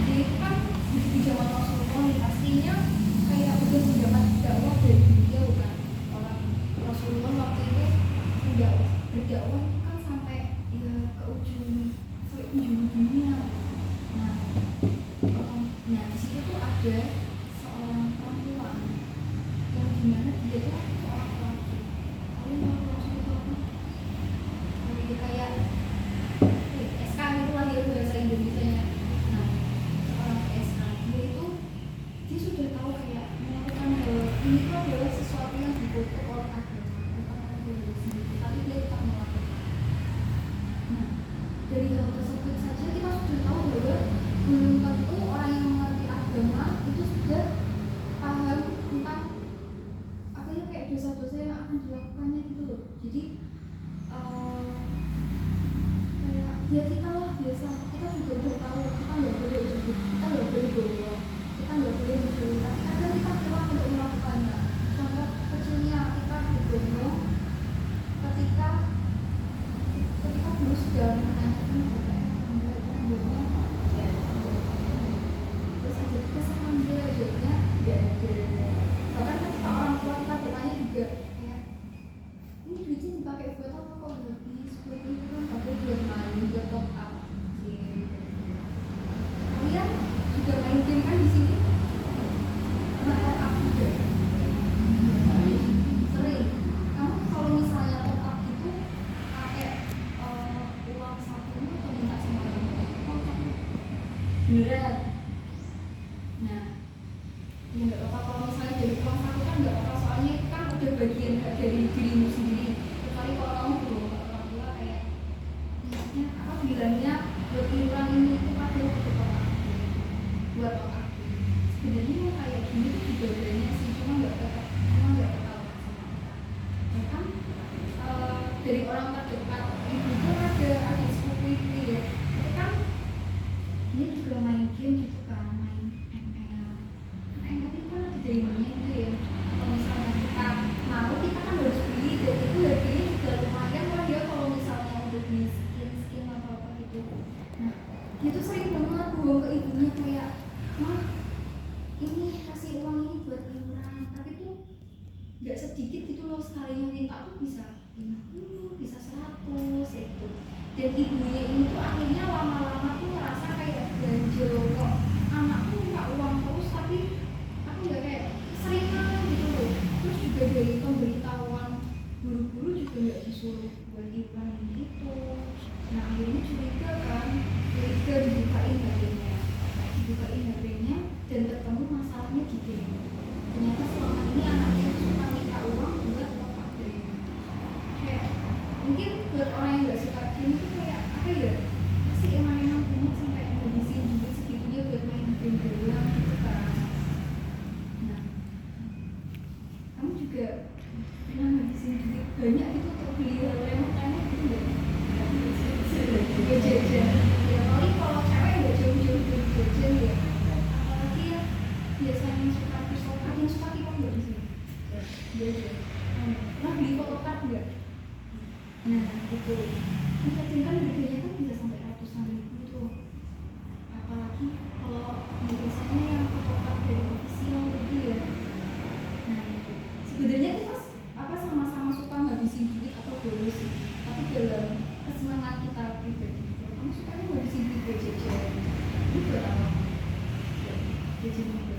S2: Jadi kan di zaman Rasulullah nih pastinya kayak udah mendapat dakwah dari beliau kan. Orang Rasulullah waktu itu udah berdakwah kan sampai ya ke ujung dunia. Nah di situ tuh ada seorang perempuan yang dimana dia tuh seorang laki. Kalian tahu Rasulullah apa? Jadi kayak SK gitu lah ya bahasa Indonesianya. Nah, seorang SK dia sudah tahu kayak melakukan hal ini tuh adalah sesuatu yang dibutuhkan oleh agama, bukan oleh diri sendiri, tapi dia tetap melakukan. Nah, dari hal tersebut saja kita sudah tahu bahwa belum tentu orang yang mengerti agama itu beneran. Nah, ya nggak apa-apa kalau misalnya jadi uang saku kan nggak apa-apa, soalnya itu kan udah bagian hak dari dirimu sendiri. Kecuali kalau kamu berbohong ke orang tua kayak misalnya apa bilangnya buat iuran ini itu padahal buat orang aku, buat orang aku. Sebenarnya kayak gini tuh juga banyak sih, cuma nggak ketahuan sama kita. Ya kan dari orang terdekat ibu tuh ada adik sepupu itu ya, itu kan dia juga main game gitu kan, main ML. Tapi kan ada jaringannya gitu ya. Kalau misalnya kita mau, kita kan harus beli, dan itu harganya juga lumayan lah ya kalau misalnya untuk beli skin atau apa gitu. Nah, dia tuh sering banget bohong ke ibunya kayak, mah ini kasih uang ini buat iuran, tapi tuh nggak sedikit gitu loh, sekalinya minta tuh bisa 50, bisa 100 ya gitu. Dan ibunya ini tuh akhirnya lama-lama tuh ngerasa kayak ganjel kok anakku minta uang terus, tapi aku nggak kayak seringan gitu loh. Terus juga dari pemberitahuan guru-guru juga nggak disuruh buat iuran gitu. Nah akhirnya curiga kan, curiga, dibukain HP-nya dan ketemu masalahnya di game. Ternyata selama ini anaknya itu suka minta uang buat top up game. Kayak mungkin buat orang yang nggak suka game itu kayak apa ya, pasti emang punya sampai ngabisin juga segitunya buat main game doang gitu kan. Nah, kamu juga pernah ngabisin duit banyak gitu untuk beli hal yang remeh gitu nggak? Juga jajan ya, paling kalau cewek nggak jauh-jauh dari jajan ya, apalagi ya biasanya suka pistokat, yang suka tiwong nggak di sini jajan. Pernah beli photocard nggak? Nah itu jajan kan harganya kan bisa sampai ratusan ribu tuh, apalagi kalau biasanya yang photocard dari official gitu ya. Nah itu sebenarnya itu pas apa sama-sama suka ngabisin duit atau bolos sih, tapi dalam kesenangan kita pribadi, kamu sukanya ngabisin duit buat jajan itu buat apa? Jajan juga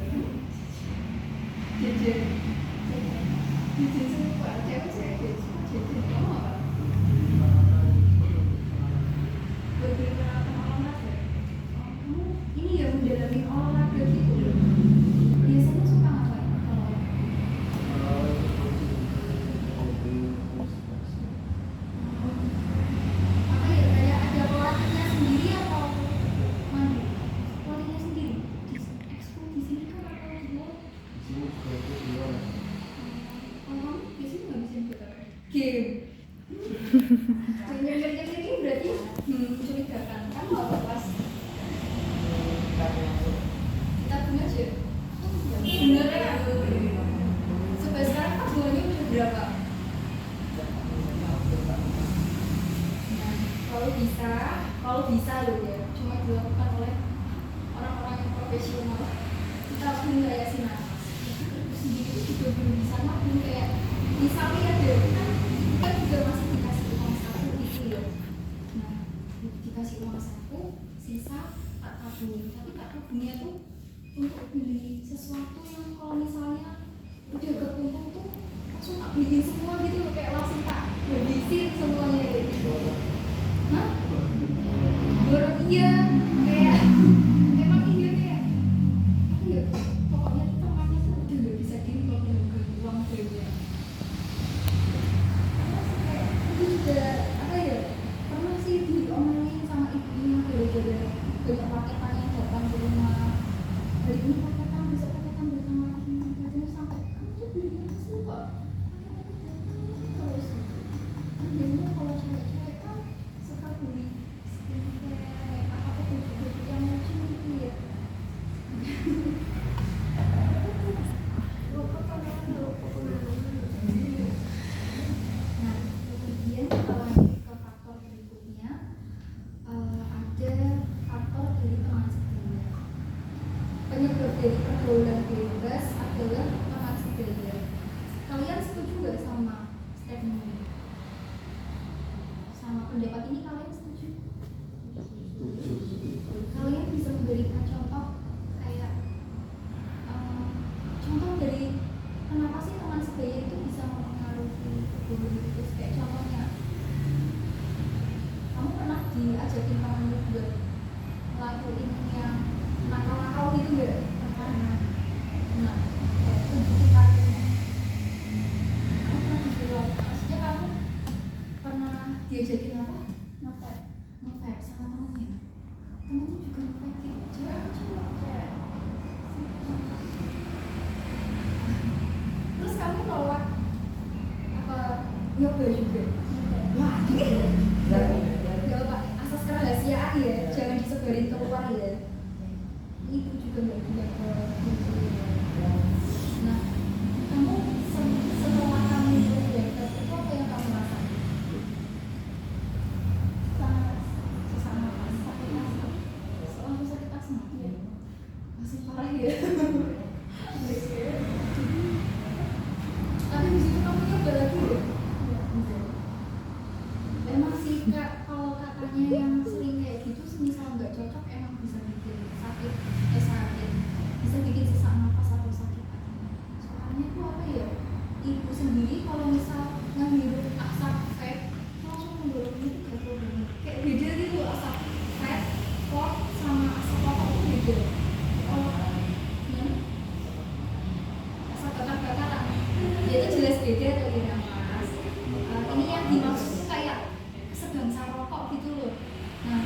S2: jajan semua cewek saya jajan kamu apa? Buat beli peralatan olahraga. Oh, kamu ini ya mendalami olahraga gitu loh. Biasanya suka ngapain kalau apa ya, kayak ada pelatihnya sendiri atau mana? Pelatihnya sendiri di ekskul di sini kan atau di luar? Kamu biasanya ngabisin buat apa? Game. Nyender ini berarti mencurigakan kan kalau pas kita punya aja. Bener ya? Sampai sekarang kan buahnya udah berapa? Nah, kalau bisa loh ya, cuma dilakukan oleh orang-orang yang profesional. Kita pun kayak si nafas itu sendiri juga belum bisa nabung, kayak misalnya ada kan kita juga masih dikasih uang saku gitu ya. Nah dikasih uang saku, sisa tak tabung, tapi tak tabungnya tuh untuk beli sesuatu yang kalau misalnya udah kekumpul tuh langsung tak beliin semua gitu loh, kayak langsung tak habisin semuanya kayak gitu. Hah? Baru iya kayak emang iya kayak apa ya, pokoknya tuh temannya tuh udah gak bisa diri kalau punya uang banyak. Kayak itu juga apa ya, pernah sih diomelin sama ibunya gara-gara banyak paketan yang datang ke rumah. Hari ini paketan, besok paketan bersama paketan sampai kamu tuh belinya sih kok terus. Kan biasanya kalau cewek-cewek kan suka beli skincare apa baju yang lucu gitu ya. Nah kemudian kalau lanjut ke faktor berikutnya, ada faktor dari teman sebaya. Penyebab dari pergaulan bebas adalah teman sebaya. Kalian setuju nggak sama statement ini? Sama pendapat ini kalian setuju? Kalian bisa memberikan contoh kayak contoh dari kenapa sih teman sebaya itu bisa mempengaruhi pergaulan bebas? Kayak contohnya, kamu pernah diajakin temanmu buat ngelakuin yang diajakin apa? Nge-vape sama temennya juga nge-vape gitu, cewek. Terus kamu nolak apa nyoba juga? Wah, gitu. Gak apa, asas kerahasiaan ya, jangan disebarin keluar ya. Itu juga nggak ke gitu. Nah, kamu setelah kamu belajar itu apa yang kamu rasakan? Sesama sakit asma. Langsung sakit asma ya. Masih parah ya. Tapi di situ kamu nyoba lagi ya? Emang sih kak, kalau kakaknya yang sering kayak gitu, semisal nggak cocok emang bisa bikin sakit, bisa bikin sesak nafas atau sakit hati. Soalnya itu apa ya? Ibu sendiri kalau misal ngehirup asap vape langsung mendorong itu gatel banget. Kayak beda gitu asap vape, pot sama asap rokok itu beda. Kalau asap bakar-bakaran, dia itu jelas beda tuh ya mas. Ini yang dimaksud tuh kayak sebangsa rokok gitu loh. Nah,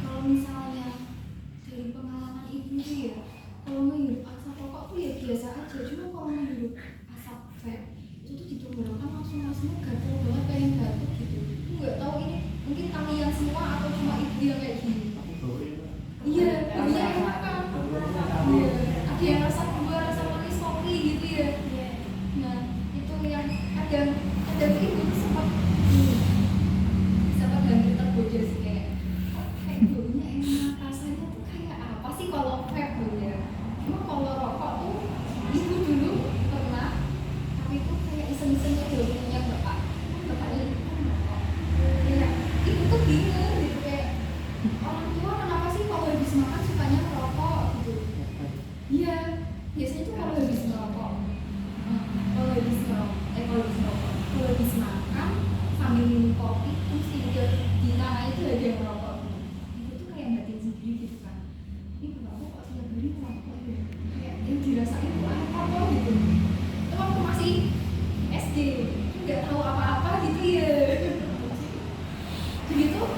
S2: kalau misalnya dari pengalaman ibu tuh ya, kalau menghirup asap rokok tuh ya biasa aja. Cuma kalau menghirup asap vape itu tuh ditenggorokan langsung rasanya gatel banget, pengen batuk gitu. Aku nggak tahu ini mungkin kalian semua atau cuma ibu yang kayak gini. Iya, iya enak kan. Iya, ada yang rasa buah, rasa manis kopi gitu ya. Nah, itu yang ada ibu tuh sempat hampir tergoda sih kayak baunya enak, rasanya tuh kayak apa sih kalau vape ya. Cuma kalau rokok tuh ibu dulu pernah, tapi tuh kayak iseng-isengnya dulu punya bapaknya itu kan rokok. Kayak ibu tuh bingung gitu kayak orang tua kenapa sih kalau habis makan sukanya merokok gitu. Iya, biasanya tuh kalau habis merokok, kalau habis makan sambil minum kopi terus di tanah itu ada yang merokok gitu. Itu tuh kayak batin sendiri gitu kan. Ini kenapa kok tiap hari merokok ya? Kayak yang dirasain tuh apa kok gitu. Itu waktu masih SD, nggak tahu apa-apa gitu ya. Jadi tuh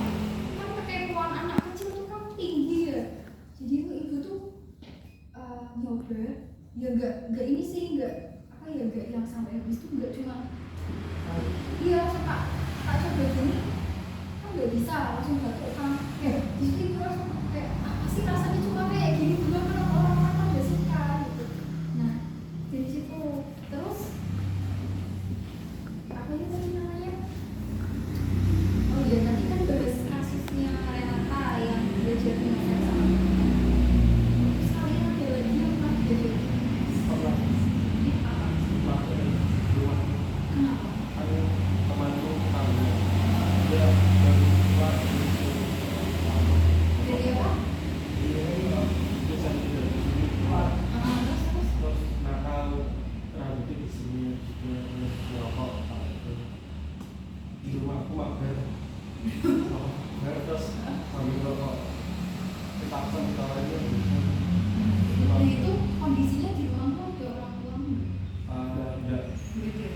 S2: kan kekepoan anak kecil tuh kan tinggi ya. Jadi tuh ibu tuh nyoba, ya nggak ini sih nggak apa ya nggak yang sampai habis tuh nggak cuma iya suka tak coba gini kan nggak bisa langsung batuk kan justru itu langsung kayak apa sih rasanya cuma kayak gini juga kan orang-orang kan udah suka gitu. Nah dari situ terus apa itu tadi namanya, oh iya tadi kan bahas kasusnya Renata yang belajar dengan sama terus kalian ada lagi yang pernah belajar itu kondisinya di rumahmu ada orang tuamu?
S4: Tidak.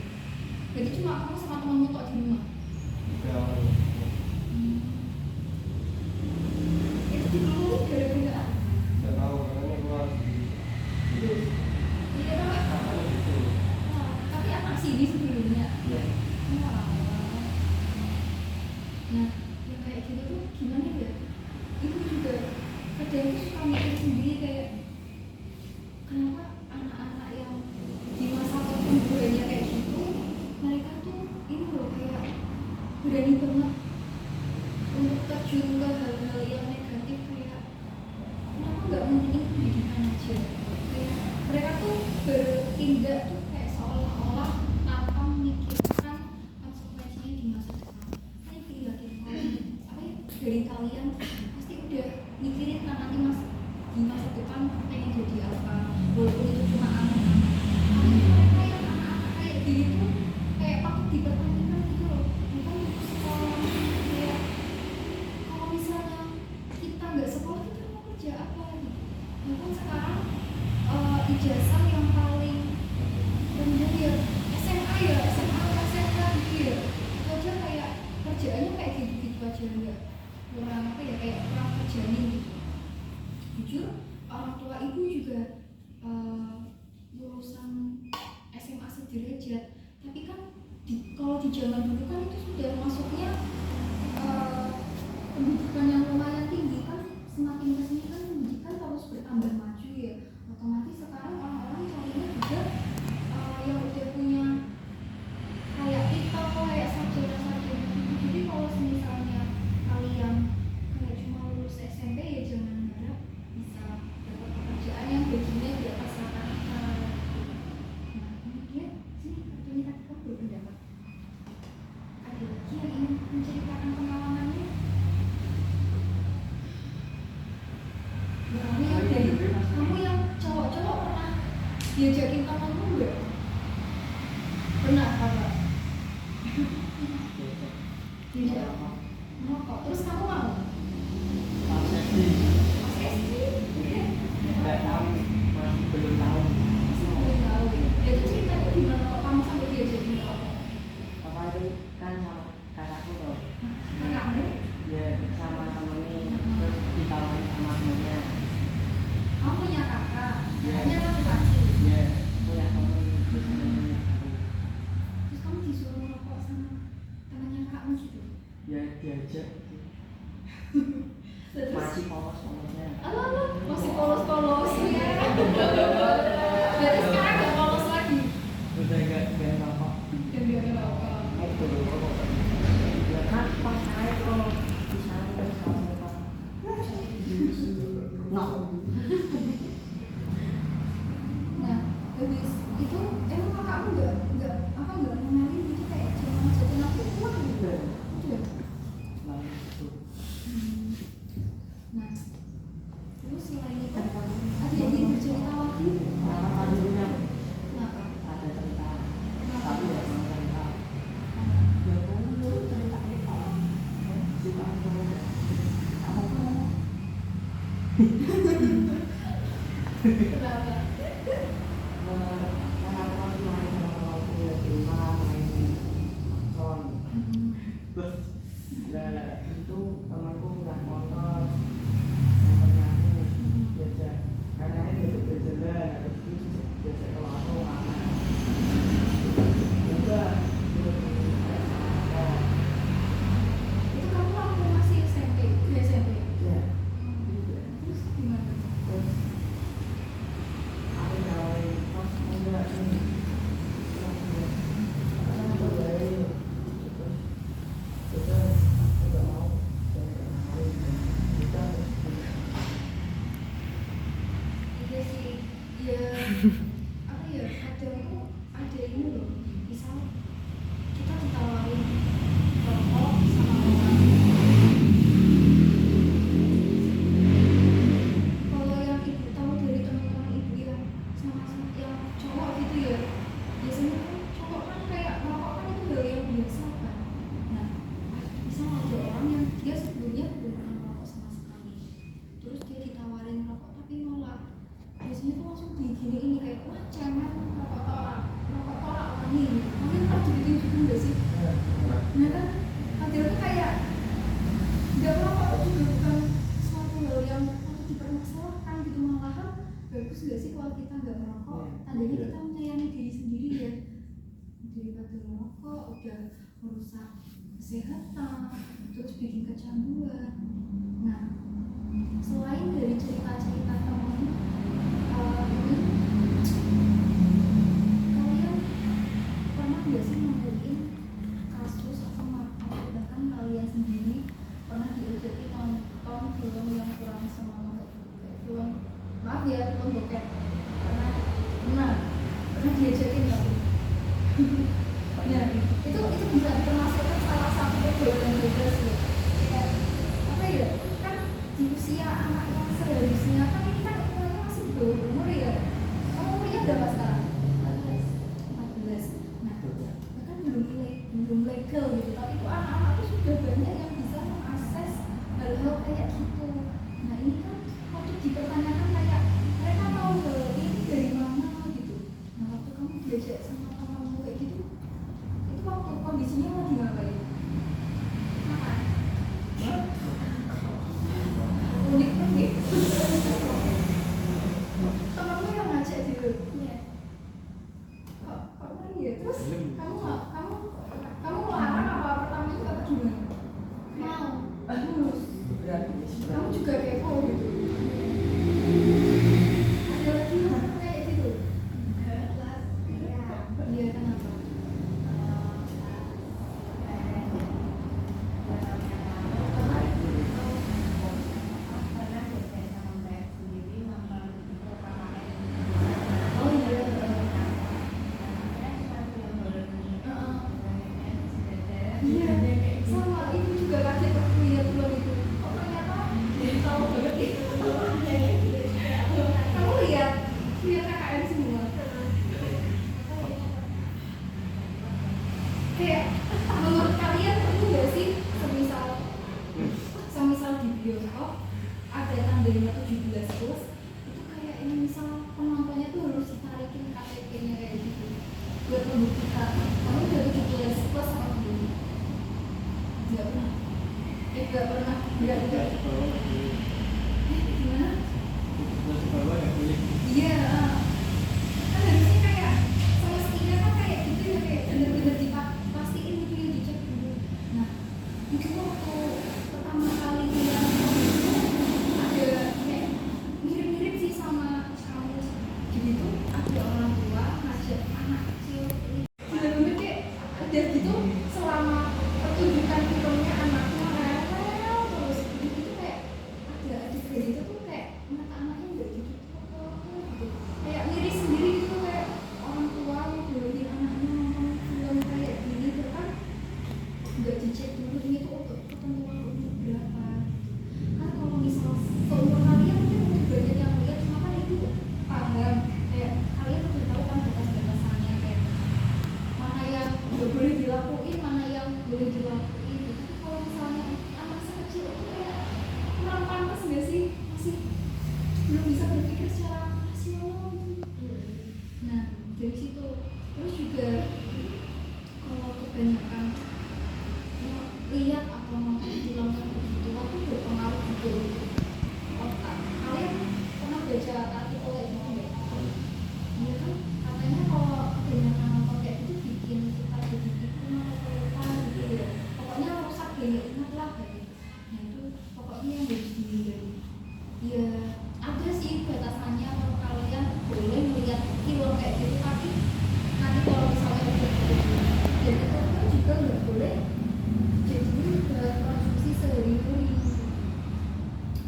S2: Jadi cuma kamu sama temanmu tok di rumah? Itu dulu gara-gara
S4: Tidak tahu karena keluar
S2: iya tapi anak sini sebelumnya. Wah. Nah yang kayak gitu tuh gimana ya, itu juga kadang tuh suka mikir sendiri kayak kenapa anak-anak yang di masa pertumbuhannya kayak gitu mereka tuh ini loh kayak berani banget untuk terjun ke hal-hal yang negatif kayak kenapa nggak mending pendidikan aja, kayak mereka tuh bertindak tuh kayak seolah-olah tanpa memikirkan konsekuensinya di masa depan. Saya yakin apa ya dari kalian pasti udah mikirin kan nanti di masa depan pengen jadi apa, walaupun itu cuma anak-anak. Tapi mereka yang anak-anak kayak gini tuh kayak patut dipertanyakan gitu loh. Bukan sekolah kayak kalau misalnya kita nggak sekolah kita mau kerja apa gitu. Mungkin sekarang ijazah yang paling rendah ya SMA atau SMK gitu ya. Itu aja kayak kerja ada nggak kurang apa ya, kayak kurang terjamin gitu. Jujur orang tua ibu juga lulusan SMA sederajat, tapi kan kalau di zaman dulu kan itu sudah masuknya pendidikan yang lumayan tinggi kan, semakin kesini kan pendidikan terus bertambah maju ya, otomatis sekarang orang-orang carinya juga yang udah punya kayak titel, kayak sarjana-sarjana gitu. Jadi kalau misalnya kalian kayak cuma lulus SMP ya jangan harap bisa dapat pekerjaan yang gajinya di atas rata-rata. Nah kemudian sini kartunya tadi kamu berpendapat, ada lagi yang ingin menceritakan pengalamannya? Kamu yang cowok-cowok pernah diajakin temanmu nggak? Pernah apa? Diajak merokok, terus kamu mau?
S5: Pas SD
S2: Pas SD?
S5: nggak tahu, masih belum tahu.
S2: Masih belum tahu. Ya itu ceritanya gimana kok kamu sampai diajakin merokok?
S5: Papa itu kan sama kakakku tuh,
S2: Kakakmu?
S5: dia sama temennya terus ditawarin sama temennya.
S2: Kamu punya kakak?
S5: Iya.
S2: Kakaknya laki-laki.
S5: Dia punya temen terus temennya aku.
S2: Terus kamu disuruh merokok sama temannya kakakmu gitu?
S5: Ya diajak gitu.
S2: Terus?
S5: Masih polos-polosnya.
S2: Alah, masih polos-polos ya. Berarti sekarang nggak polos lagi?
S5: Udah gak rokok.
S2: Dan dia merokok.
S5: Ya kan pas saya kalau di sana terus sama Pak. No.
S2: Nah, habis itu emang kakakmu nggak ngenalin gitu kayak cuma ngajakin aku pulang gitu? Udah.
S5: Lalu itu.
S2: Nah, terus selain itu ada yang ingin bercerita lagi?
S5: Kenapa dulunya
S2: Kenapa?
S5: ada cerita, tapi ya sama cerita. Ya dulu cerita kita, cerita dulu.
S2: Kenapa?
S5: Itu temanku nggak motor, temennya aku diajak, karena ini diajak jalan, habis itu diajak ke warung makan. Udah,
S2: Itu kamu waktu masih SMP? Di SMP?
S5: ya,
S2: Terus gimana?
S5: terus aku nawarin kos enggak ini, karena boleh, terus enggak mau, kita
S2: Iya sih, ya apa ya, kadang itu ada ini loh, misal kita ditawarin rokok sama orang. Kalau yang ibu tahu dari teman-teman ibu yang sama-sama yang cowok gitu ya, biasanya kan cowok kan kayak merokok kan itu hal yang biasa kan. Nah, misal ada orang yang dia sebelumnya belum pernah merokok sama sekali, terus dia ditawarin rokok tapi nolak, biasanya tuh langsung digini ini kayak wah cemen rokok tolak wangi. Mungkin pernah dibikin juga nggak sih? Nah kan, padahal tuh kayak nggak merokok itu juga bukan suatu hal yang patut dipermasalahkan gitu, malahan bagus nggak sih kalau kita nggak merokok? Tandanya kita menyayangi diri sendiri ya, daripada merokok udah merusak kesehatan, terus bikin kecanduan. Nah, selain dari cerita-cerita teman ini, kalian pernah nggak sih nemuin kasus atau bahkan kalian sendiri pernah diajaki nonton film yang kurang semangat, film maaf ya, film bokep? Pernah diajakin nggak? Nah, itu bisa termasukkan salah satu pergaulan bebas ya. Kayak apa ya? Kan di usia anak yang seharusnya kan ini kan umurnya masih di bawah umur ya. Kamu umurnya berapa sekarang? 14. Nah, bahkan belum legal gitu. Tapi itu anak-anak itu sudah banyak yang bisa mengakses hal-hal kayak gitu. Nah, ini kan waktu dipertanyakan kayak mereka tahu hal ini dari mana gitu. Nah, waktu kamu diajak sama temanmu kayak gitu, itu waktu kondisinya lagi ngapain? Makan. Ada lagi yang kayak gitu? Iya, kenapa? Oh iya, iya, sama itu juga kaget waktu lihat film itu. Oh ternyata tahu banget ya. Kamu lihat KKN semua. Kayak menurut kalian perlu nggak sih semisal di bioskop ada tandanya 17 plus itu kayak ini misal penontonnya tuh harus ditarikin KTP-nya kayak gitu buat membuktikan kamu udah 17 plus apa belum? Nggak pernah. Nggak pernah. Nggak. Gimana? Iya. Kan harusnya kayak semestinya kan kayak gitu ya, kayak bener-bener dipastiin gitu ya, dicek dulu. Nah itu waktu pertama kali yang ada kayak mirip-mirip sih sama kamu gitu, ada orang tua ngajak anak kecil bener-bener kayak ada gitu selama pertunjukan filmnya anaknya rewel terus gitu kayak ada adegan itu tuh kayak anak-anaknya nggak gitu gitu kayak miris sendiri gitu kayak orang tua ngebolehin anaknya nonton film kayak gini kan nggak dicek dulu ini tuh untuk ketentuan umur berapa. Kan kalau misal seumur kalian mungkin banyak yang lihat cuma kan itu paham kayak kalian udah tahu kan batas-batasannya kayak mana yang nggak boleh dilakuin, mana yang boleh dilakuin. Tapi kalau misalnya anak sekecil itu kayak kurang pantas nggak sih, masih belum bisa berpikir secara rasional gitu. Nah dari situ terus juga kalau kebanyakan lihat atau nonton film yang begitu itu berpengaruh juga untuk otak. Kalian pernah baca artikel kayak gitu nggak? Iya kan katanya kalau kebanyakan nonton kayak gitu bikin kita jadi pikun atau lupa gitu ya. Pokoknya rusak gaya ingat lah kayak gitu. Nah itu pokoknya yang harus dihindari. Ya ada sih batasannya kalau kalian boleh melihat film kayak gitu, tapi nanti kalau misalnya udah dan itu kan juga nggak boleh jadi konsumsi sehari-hari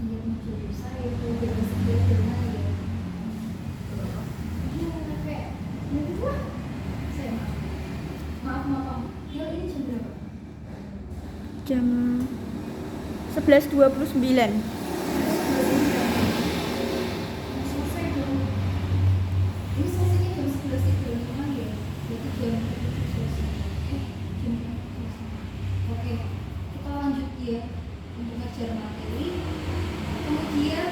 S2: biar muncul dosa itu dari sederhana ya. Iya kayak gitu lah. Saya maaf ya ini jam berapa?
S1: Jam 11.29.
S2: Selesai belum? Ini selesainya jam 11.35 ya, berarti jam selesai. Jam selesai. Oke, kita lanjut ya untuk ngejar materi. Kemudian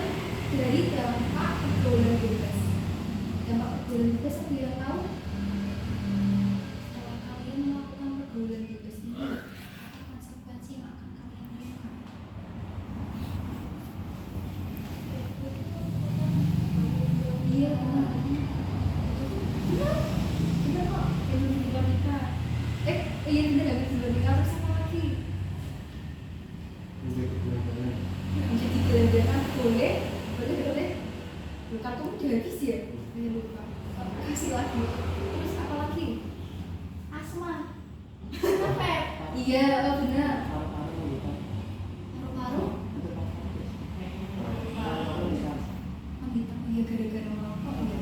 S2: dari dampak pergaulan bebas. Dampak pergaulan bebas apa yang tahu? Kalau kalian melakukan pergaulan bebas ini, apa konsekuensi yang akan kalian terima? Iya benar. Benar kok. Belum nikah. Iya benar habis belum nikah terus apa lagi? Jadi gelandangan boleh. Loh, kartumu udah habis ya? Iya lupa. Kasih lagi. Terus apa lagi? Asma. Pepet. Iya benar. Paru-paru. Iya gara-gara merokok ya.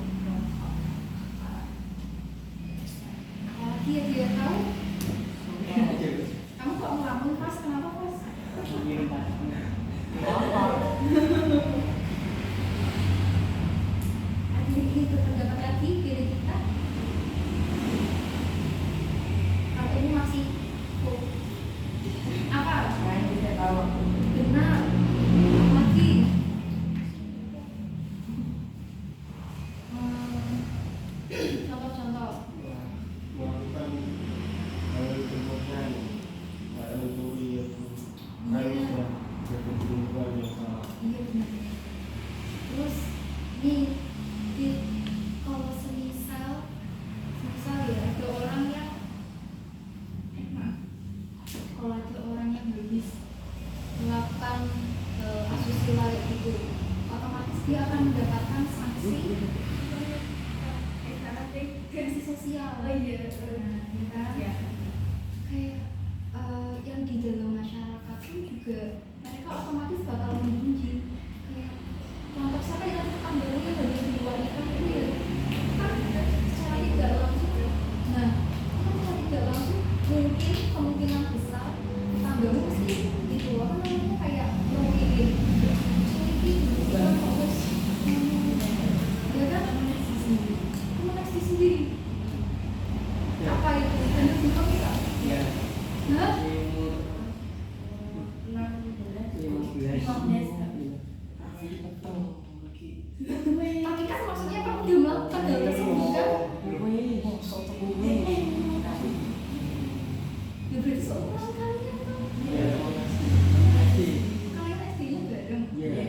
S2: Apalagi ya dia tahu. Kamu kok ngelamun pas? Kenapa pas? Ada ini terdapat lagi diri kita. Kalau ini masih apa? Benar. Apalagi? Contoh-contoh.
S4: melakukan hal berkenan hal duri itu harusnya berkenan yang salah.
S2: Iya benar. Terus nih kalau semisal ya ada orang yang kalau ada orang yang habis melakukan asusila gitu, otomatis dia akan mendapatkan sanksi sosial.
S3: Oh iya.
S2: Nah, ya kan?
S3: Ya.
S2: Kayak yang di dalam masyarakat pun juga mereka otomatis bakal membenci. Kayak contoh siapa yang tetangga yang dari di luar nikah itu ya kan secara tidak langsung. Nah, kan secara tidak langsung mungkin kemungkinan besar tetanggamu mesti gitu apa namanya kayak mungkin kan fokus ya kan komunikasi sendiri apa itu dan juga kita
S5: Ya.
S2: nah tapi kan maksudnya kamu udah melakukan hal tersebut kan ya berarti seorang kalian dong kalian SD-nya bareng nah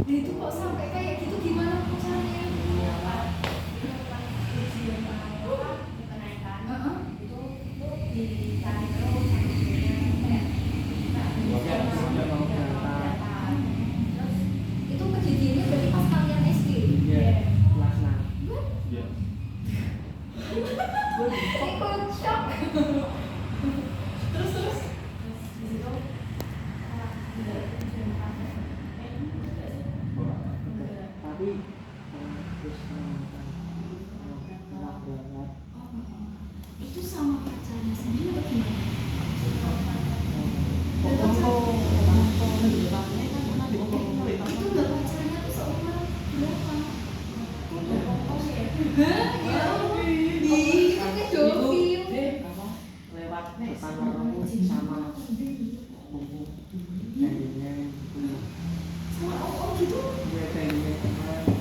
S2: itu kok sampai kayak gitu gimana caranya itu kejadiannya berarti pas kalian SD ikut shock terus
S5: Tapi terus
S2: itu sama pacarnya sendiri atau gimana? Itu nggak pacarnya tuh seumur berapa? Hah? Ya ampun. Itu kayak dofil.
S5: lewat depan warungku sama buku jadinya
S2: Sama oh gitu.
S5: dia jadinya kemarin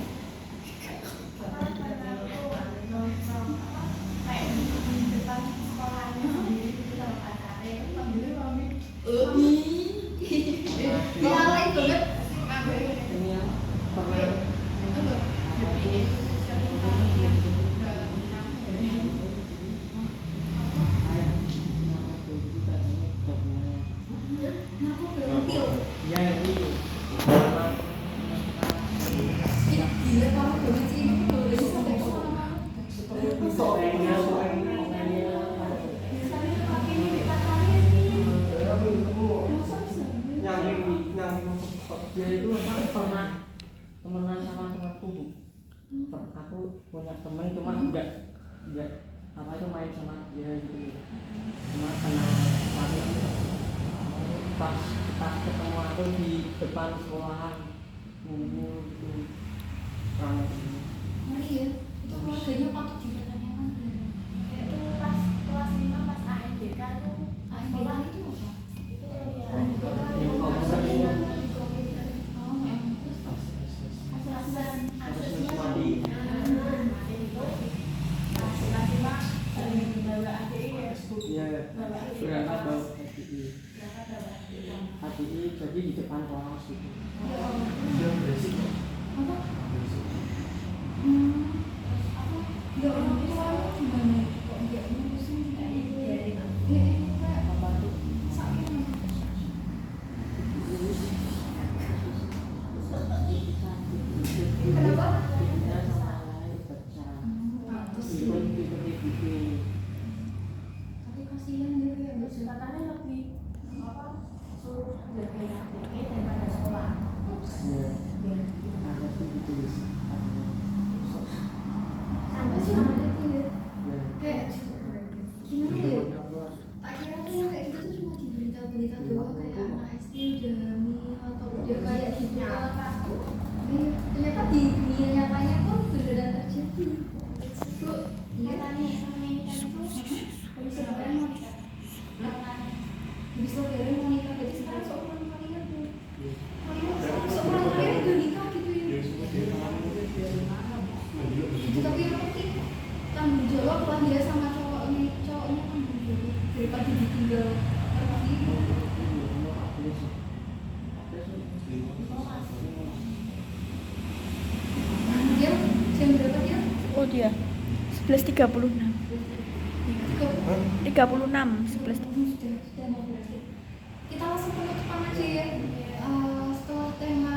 S2: Nyalain banget.
S5: ini yang pernah
S2: Nah, aku berpikir,
S5: ya ini
S2: gila kamu banget sih ini kalau udah sampai ke sana.
S5: soalnya dia itu pernah temenan sama temanku. Aku punya temen cuma enggak apa itu main sama dia gitu. Cuma karena pas ketemu aku di depan sekolahan ngumpul gitu ramai.
S2: Oh iya, itu keluarganya patut dipertanyakan.
S3: Itu pas kelas 5 pas AMDK tuh
S2: AMDK itu apa?
S3: itu ya
S5: Iya, berangkat bawa HDI jadi di depan kelas gitu.
S2: Apa? Ya orang tua lu gimana? Kok nggak ngurusin kayak
S5: Apa tuh?
S2: sakit? Kenapa?
S5: Dia sama lain pecah. Ikut
S2: Tapi kasihan dia kayak nggak suka.
S3: katanya lebih apa suruh lebih aktif daripada sekolah.
S5: ya ada sih gitu.
S2: Sampai sih ada tuh ya.
S5: Ya.
S2: Kayak gimana ya? Akhirnya tuh yang kayak gitu tuh cuma di berita-berita doang kayak anak SD udah hamil atau udah kayak gitu kan. Ternyata di dunia nyatanya tuh beneran terjadi. Bu, iya
S3: Katanya sama ini kan itu dari sebenarnya mau nikah.
S2: di saudara mau nikah jadi sekarang seumuran kalian tuh. Kalian seumuran kalian udah nikah gitu ya. Tapi yang penting tanggung jawab lah dia sama cowoknya tanggung jawab daripada ditinggal pergi. Dia jam berapa dia?
S1: Oh dia 11.36
S2: Tiga
S1: 36 11.
S2: sudah mau berakhir. Kita langsung penutupan aja ya. Setelah tema